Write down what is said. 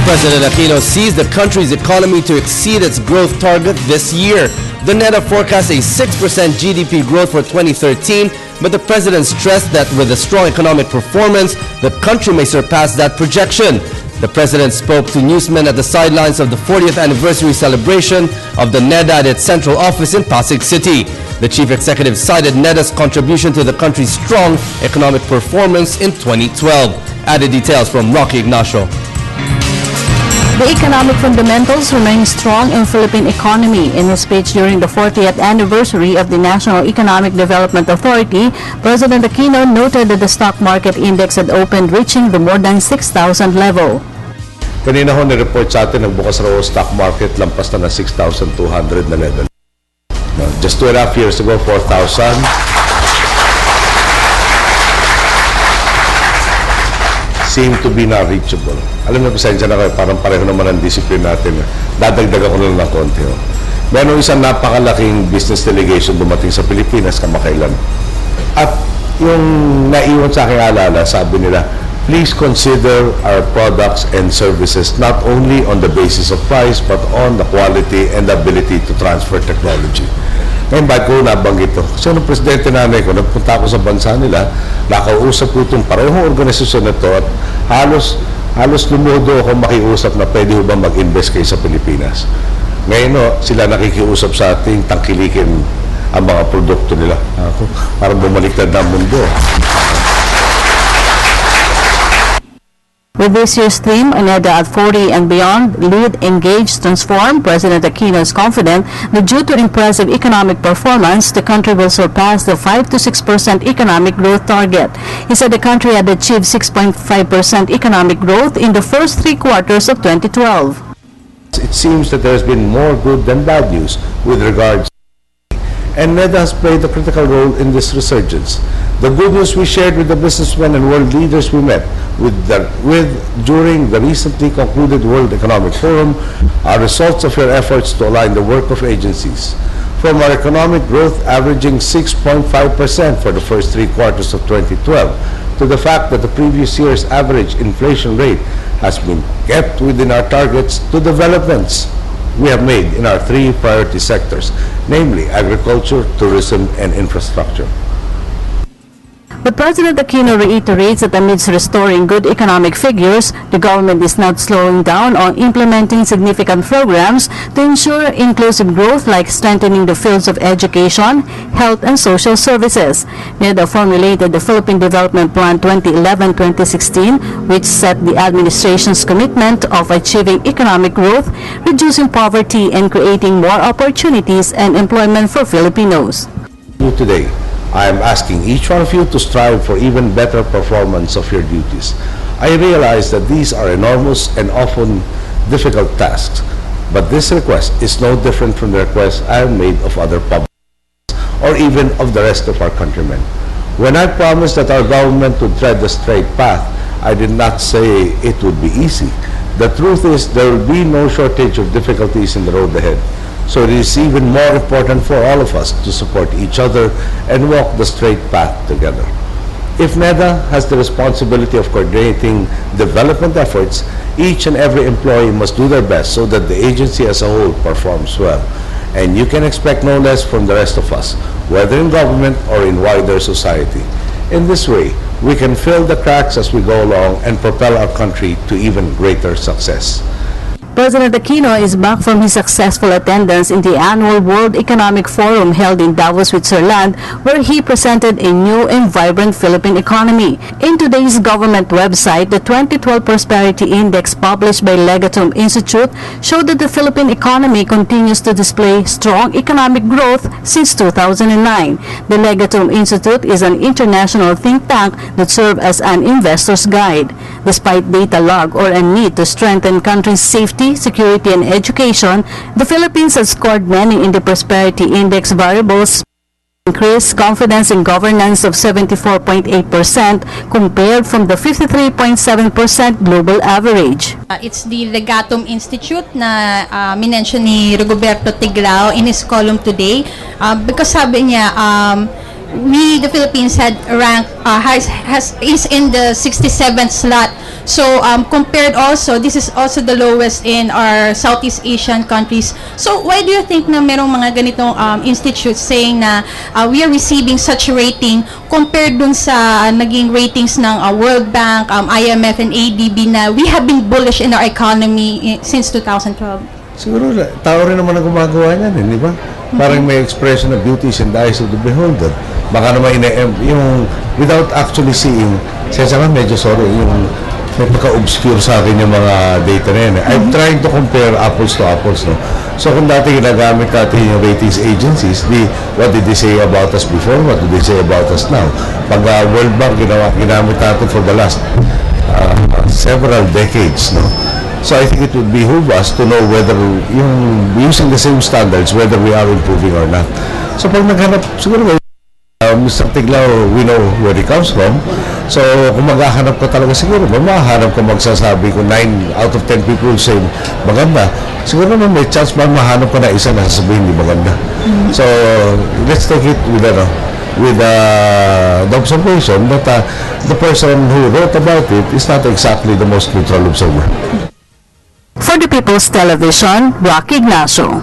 President Aquino sees the country's economy to exceed its growth target this year. The NEDA forecasts a 6% GDP growth for 2013, but the president stressed that with a strong economic performance, the country may surpass that projection. The president spoke to newsmen at the sidelines of the 40th anniversary celebration of the NEDA at its central office in Pasig City. The chief executive cited NEDA's contribution to the country's strong economic performance in 2012. Added details from Rocky Ignacio. The economic fundamentals remain strong in Philippine economy. In his speech during the 40th anniversary of the National Economic Development Authority, President Aquino noted that the stock market index had opened reaching the more than 6,000 level. Kanina ho ni-report sa atin, nagbukas raw stock market, lampas na 6,200 na level. Just 2.5 years ago, 4,000. Seem to be not reachable. Alam na, pasensya na kayo, parang pareho naman ang discipline natin. Dadagdagan ko lang ng konti. Meron isang napakalaking business delegation dumating sa Pilipinas kamakailan. At yung naiwan sa aking alala, sabi nila, please consider our products and services not only on the basis of price but on the quality and the ability to transfer technology. Ngayon, bakit ko nabanggit ito? Kasi nung presidente nanay ko, nagpunta ako sa bansa nila, nakausap ko itong parehong organisasyon na ito at halos lumudo ako makiusap na pwede ba mag-invest kayo sa Pilipinas. Ngayon, sila nakikiusap sa ating tangkilikin ang mga produkto nila. Parang bumaliktad na ang mundo. With this year's theme, NEDA at 40 and beyond, lead, engage, transform, President Aquino is confident that due to impressive economic performance, the country will surpass the 5 to 6% economic growth target. He said the country had achieved 6.5% economic growth in the first 3 quarters of 2012. It seems that there has been more good than bad news with regards, and NEDA has played a critical role in this resurgence. The good news we shared with the businessmen and world leaders we met with during the recently concluded World Economic Forum are results of your efforts to align the work of agencies. From our economic growth averaging 6.5% for the first 3 quarters of 2012 to the fact that the previous year's average inflation rate has been kept within our targets to developments we have made in our 3 priority sectors, namely agriculture, tourism, and infrastructure. But President Aquino reiterates that amidst restoring good economic figures, the government is not slowing down on implementing significant programs to ensure inclusive growth like strengthening the fields of education, health, and social services. NEDA formulated the Philippine Development Plan 2011-2016, which set the administration's commitment of achieving economic growth, reducing poverty, and creating more opportunities and employment for Filipinos. Today, I am asking each one of you to strive for even better performance of your duties. I realize that these are enormous and often difficult tasks, but this request is no different from the requests I have made of other public or even of the rest of our countrymen. When I promised that our government would tread the straight path, I did not say it would be easy. The truth is there will be no shortage of difficulties in the road ahead. So it is even more important for all of us to support each other and walk the straight path together. If NEDA has the responsibility of coordinating development efforts, each and every employee must do their best so that the agency as a whole performs well. And you can expect no less from the rest of us, whether in government or in wider society. In this way, we can fill the cracks as we go along and propel our country to even greater success. President Aquino is back from his successful attendance in the annual World Economic Forum held in Davos, Switzerland, where he presented a new and vibrant Philippine economy. In today's government website, the 2012 Prosperity Index published by Legatum Institute showed that the Philippine economy continues to display strong economic growth since 2009. The Legatum Institute is an international think tank that serves as an investor's guide. Despite data lag or a need to strengthen country's safety, security, and education, the Philippines has scored many in the Prosperity Index variables, increased confidence in governance of 74.8% compared from the 53.7% global average. It's the Legatum Institute na minention ni Rigoberto Tiglao in his column today because sabi niya the Philippines had ranked is in the 67th slot. So compared also, this is also the lowest in our Southeast Asian countries. So why do you think na merong mga ganitong institutes saying na we are receiving such rating compared dun sa naging ratings ng World Bank, IMF and ADB na we have been bullish in our economy since 2012? Siguro, tao rin naman ang gumagawa niyan, di ba? Parang may expression of beauty is in the eyes of the beholder. Baka naman yung without actually seeing, sensa nga medyo sorry, yung may pagka-obscure sa akin yung mga data na yan. I'm trying to compare apples to apples, no? So kung dati ginagamit natin yung ratings agencies, what did they say about us before? What did they say about us now? Pag World Bank ginamit natin for the last several decades, no? So I think it would behoove us to know whether using the same standards, whether we are improving or not. So pag naghanap, siguro Mr. Tiglao, we know where he comes from. So kung maghahanap ka talaga, siguro mahahanap ka magsasabi kung 9 out of 10 people say maganda. Siguro naman may chance ba mahanap ka na isa na sasabihin di maganda. So let's take it with the observation that the person who wrote about it is not exactly the most neutral observer. For the People's Television, Rock Ignacio.